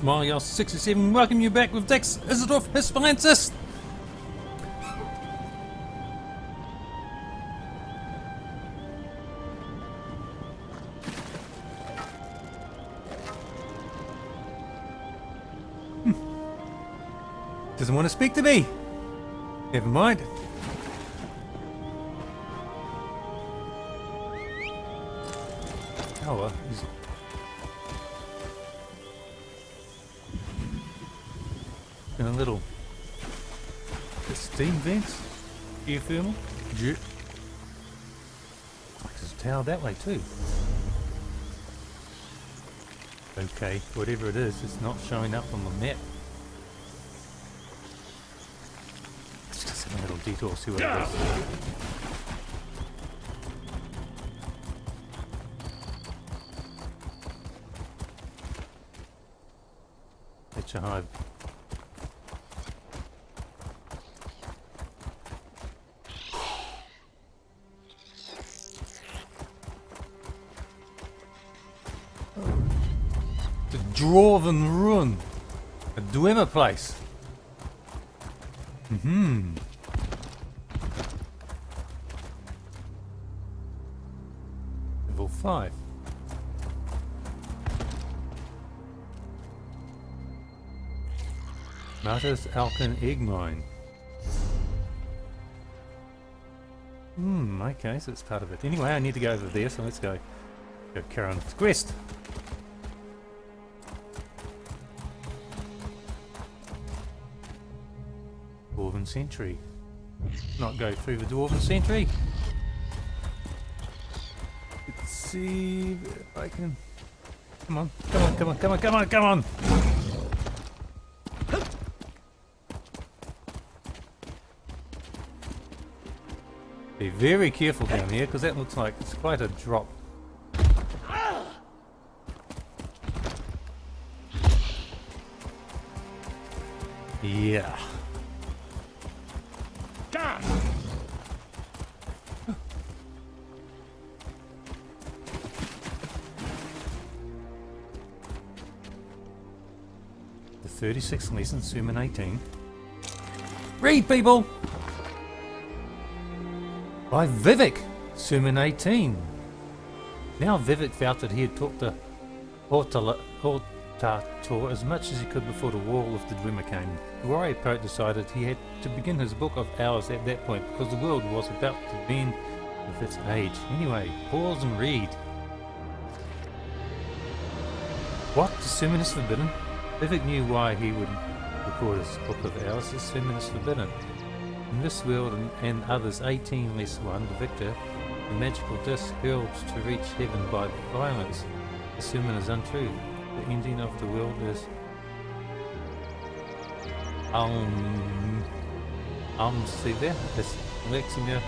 smilejos67. Welcome you back with Dax Isidoreth Hispalensis. Doesn't want to speak to me. Never mind. Oh well, he's in a little steam vents, geothermal, jet. There's a tower that way too. Okay, whatever it is, it's not showing up on the map. Let's just have a little detour, see what it is. That's a hive. The Dwarven Run. A Dwemer place. Level 5. Martyrs Alkin Egg Mine. Okay, so it's part of it. Anyway, I need to go over there, so let's go carry on with the quest. Dwarven Sentry. Not go through the Dwarven Sentry. Let's see if I can. Come on, come on, come on, come on, come on, come on! Be very careful down here because that looks like it's quite a drop. Yeah. The 36th lesson, Sermon 18. Read, people! By Vivec, Sermon 18. Now Vivec felt that he had talked to Hortator as much as he could before the wall of the Dwemer came. The warrior poet decided he had to begin his book of hours at that point because the world was about to bend with its age. Anyway, pause and read. What? The sermon is forbidden? Vivec knew why he would record his book of hours. The sermon is forbidden. In this world and others, 18 less 1, the victor, the magical disc hurled to reach heaven by violence. The sermon is untrue. The ending of the world is Alexia. It's Alexia.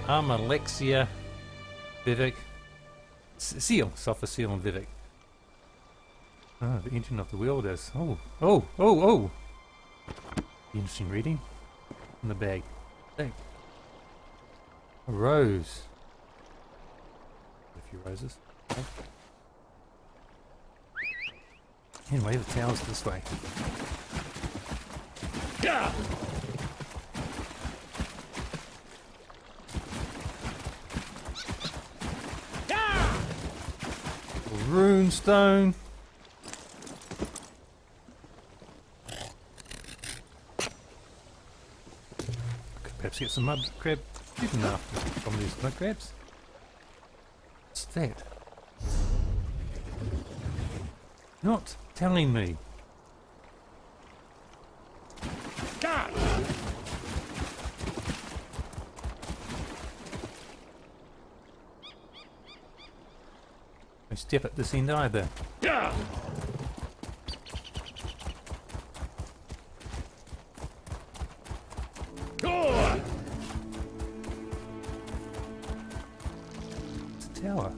Alexia Vivec. Seal. Sofa seal and Vivec. Oh, the engine of the world is. Oh. Interesting reading. In the bag. A rose. A few roses. Okay. Anyway, the tower's this way. Yeah. Runestone. Perhaps get some mud crab eaten after from these mud crabs. What's that? Not telling me. God. No step at this end either. Yeah. Tower.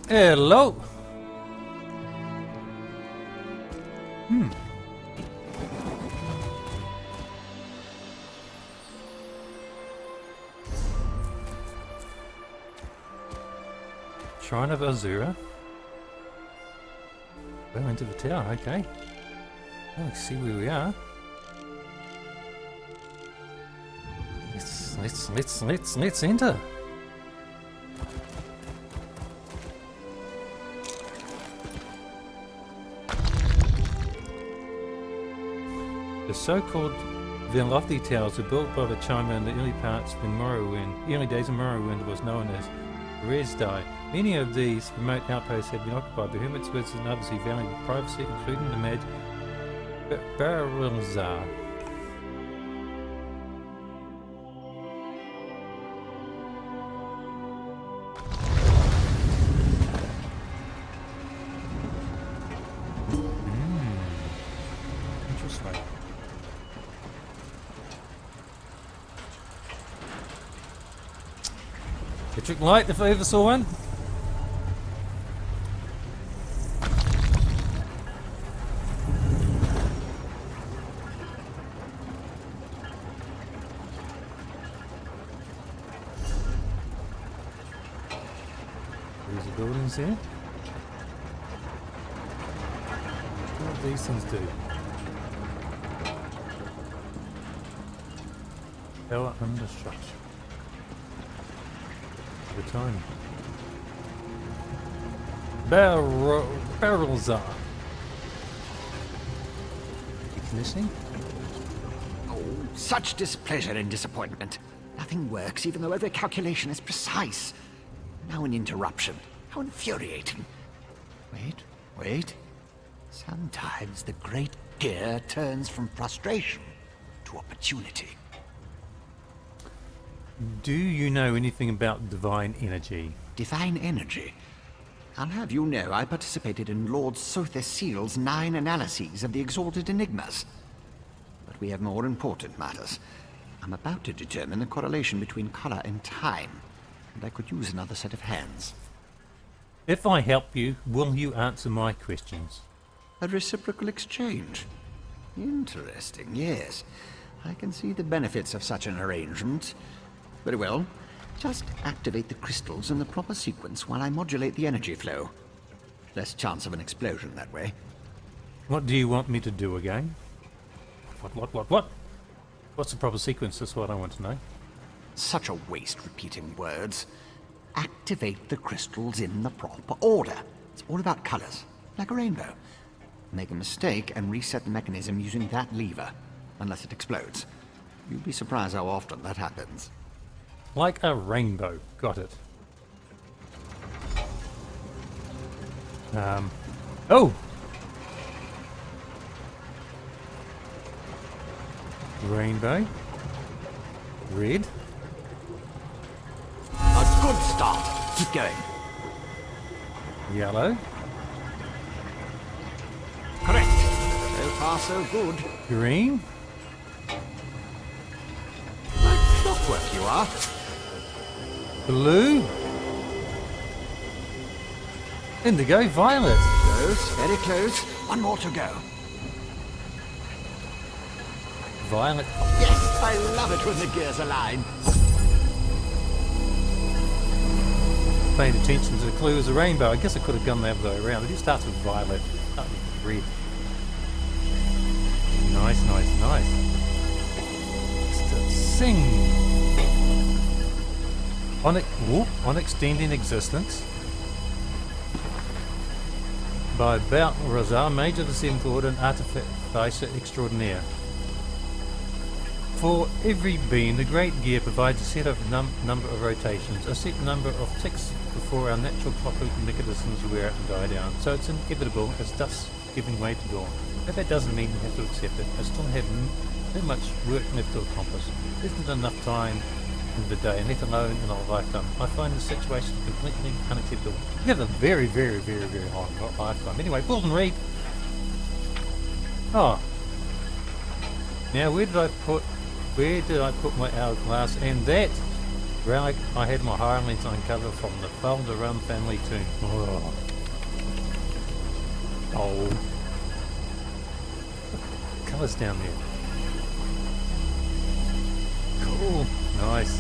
Hello. Shrine of Azura. Well, into the tower, okay. Oh, let's see where we are. Let's enter. The so-called Vvardenfell towers were built by the Chima in the early days of Morrowind was known as Barilzar. Many of these remote outposts have been occupied by hermits, wizards and others who value privacy, including the mad Barilzar. Interesting. Electric light, if I ever saw one. There's the buildings here. What do these things do? Power under structure. The time. Barilzar. Missing? Oh, such displeasure and disappointment. Nothing works, even though every calculation is precise. Now an interruption. How infuriating. Wait. Sometimes the great gear turns from frustration to opportunity. Do you know anything about divine energy? Divine energy? I'll have you know I participated in Lord Sothesseal's 9 analyses of the exalted enigmas. But we have more important matters. I'm about to determine the correlation between color and time, and I could use another set of hands. If I help you, will you answer my questions? A reciprocal exchange. Interesting, yes. I can see the benefits of such an arrangement. Very well. Just activate the crystals in the proper sequence while I modulate the energy flow. Less chance of an explosion that way. What do you want me to do again? What? What's the proper sequence? That's what I want to know. Such a waste repeating words. Activate the crystals in the proper order. It's all about colors, like a rainbow. Make a mistake and reset the mechanism using that lever, unless it explodes. You'd be surprised how often that happens. Like a rainbow. Got it. Oh! Rainbow. Red. A good start. Keep going. Yellow. Correct. So far, so good. Green. Like clockwork you are. Blue. Indigo. Violet. Close, very close. One more to go. Violet. Yes, I love it when the gears align. Paying attention to the clue as a rainbow. I guess I could have gone the other way around. It just starts with violet. Starts with red. Nice. Let's sing. On Extending Existence by Barilzar, Mage of the Seventh Order and Artificer Extraordinaire. For every beam, the Great Gear provides a set of number of rotations, a set number of ticks before our natural clockwork mechanisms wear out and die down. So it's inevitable as dusk giving way to dawn. But that doesn't mean we have to accept it. I still have too much work left to accomplish. There isn't enough time in the day, let alone in a lifetime. I find the situation completely unacceptable. We have a very long lifetime. Anyway, pause and read. Oh. Now where did I put my hourglass and that relic I had my hirelings uncover from the Vvardenfell family tomb. Oh. Oh. Colours down there. Cool. Nice.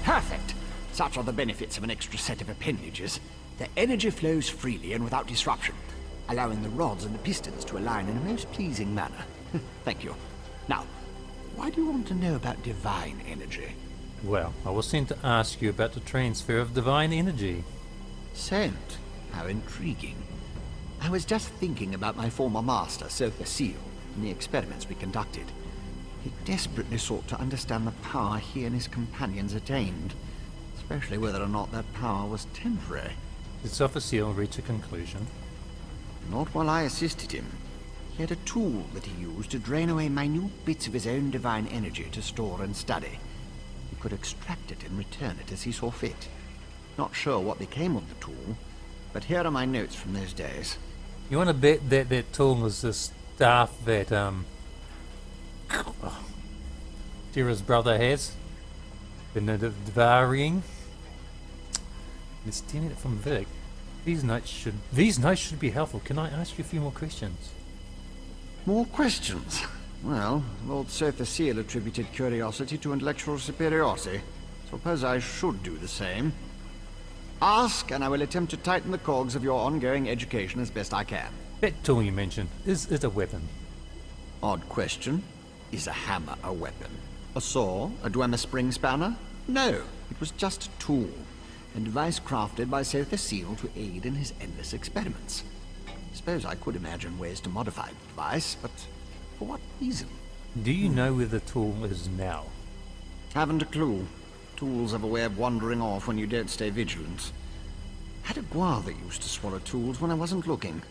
Perfect! Such are the benefits of an extra set of appendages. The energy flows freely and without disruption, allowing the rods and the pistons to align in a most pleasing manner. Thank you. Now, why do you want to know about divine energy? Well, I was sent to ask you about the transfer of divine energy. Sent? How intriguing. I was just thinking about my former master, Sotha Seal, and the experiments we conducted. He desperately sought to understand the power he and his companions attained, especially whether or not that power was temporary. Did Sotha Seal reach a conclusion? Not while I assisted him. He had a tool that he used to drain away minute bits of his own divine energy to store and study. He could extract it and return it as he saw fit. Not sure what became of the tool, but here are my notes from those days. You want to bet that that tool was the staff that, Tira's brother has? The Dvaring? It's stealing it from Vic. These notes should be helpful. Can I ask you a few more questions? More questions? Well, Lord Sotha Seal attributed curiosity to intellectual superiority. Suppose I should do the same. Ask, and I will attempt to tighten the cogs of your ongoing education as best I can. That tool you mentioned, is it a weapon? Odd question. Is a hammer a weapon? A saw? A Dwemer spring spanner? No, it was just a tool. A device crafted by Sotha Seal to aid in his endless experiments. Suppose I could imagine ways to modify the device, but for what reason? Do you know where the tool is now? Haven't a clue. Tools have a way of wandering off when you don't stay vigilant. Had a guar that used to swallow tools when I wasn't looking.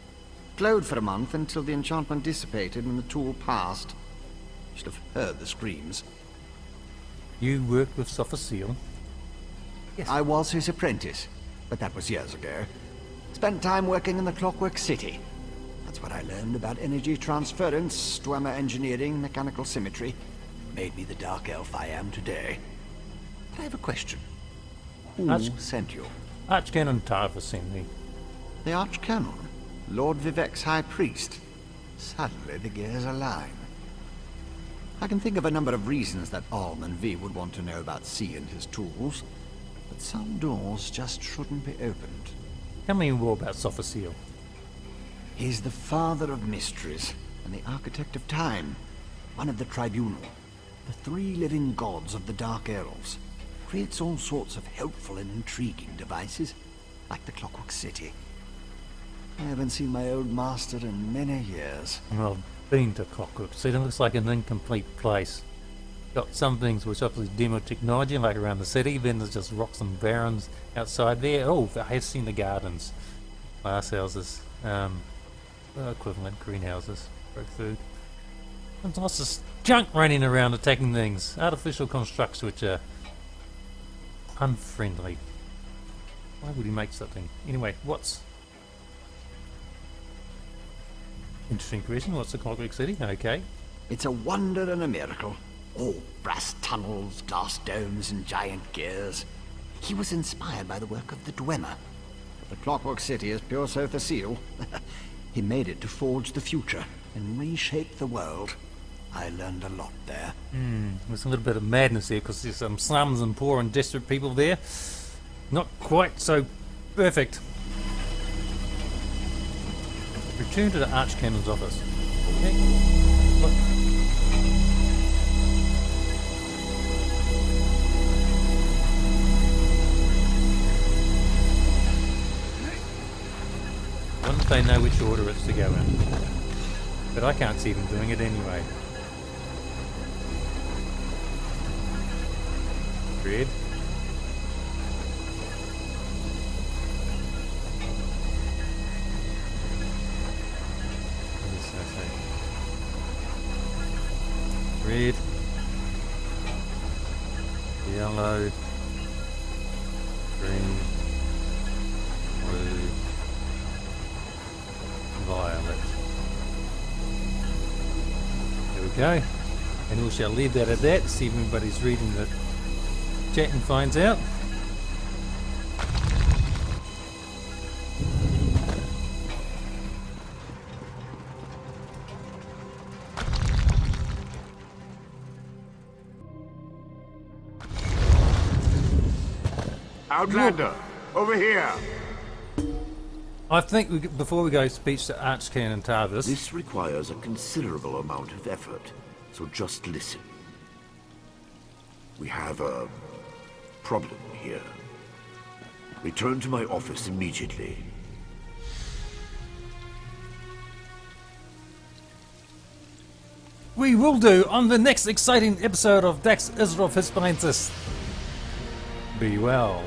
Glowed for a month until the enchantment dissipated and the tool passed. You should have heard the screams. You worked with Sotha Seal? Yes. I was his apprentice, but that was years ago. Spent time working in the Clockwork City. That's what I learned about energy transference, Dwemer engineering, mechanical symmetry. Made me the dark elf I am today. But I have a question. Who sent you? Archcanon Tarva sent me. The Archcanon? Lord Vivec's High Priest? Suddenly the gears align. I can think of a number of reasons that Alm and V would want to know about C and his tools, but some doors just shouldn't be opened. Tell me more about Sotha Seal. He's the father of mysteries and the architect of time, one of the Tribunal, the three living gods of the Dark Elves. Creates all sorts of helpful and intriguing devices, like the Clockwork City. I haven't seen my old master in many years. Well, I've been to Clockwork City. It looks like an incomplete place. Got some things which obviously demo technology, like around the city. Then there's just rocks and barrens outside there. Oh, I have seen the gardens, glass houses, equivalent greenhouses. Broke through. There's lots of junk running around attacking things. Artificial constructs which are unfriendly. Why would he make something? Anyway, what's... Interesting question. What's the Clockwork City? Okay. It's a wonder and a miracle. All brass tunnels, glass domes, and giant gears. He was inspired by the work of the Dwemer. But the Clockwork City is pure Sotha Seal. He made it to forge the future and reshape the world. I learned a lot there. There's a little bit of madness there because there's some slums and poor and desperate people there. Not quite so perfect. Return to the Archcanon's office. Okay. Look. Wonder if they know which order it's to go in. But I can't see them doing it anyway. Red. What does that say? Red. Yellow. Green. Blue. Violet. There we go. And we shall leave that at that, see if anybody's reading the chat and finds out. Outlander, over here. I think before we go speech to Archcanon Tarvis. This requires a considerable amount of effort, so just listen. We have a problem here. Return to my office immediately. We will do on the next exciting episode of Dax Isidoreth Hispalensis. Be well.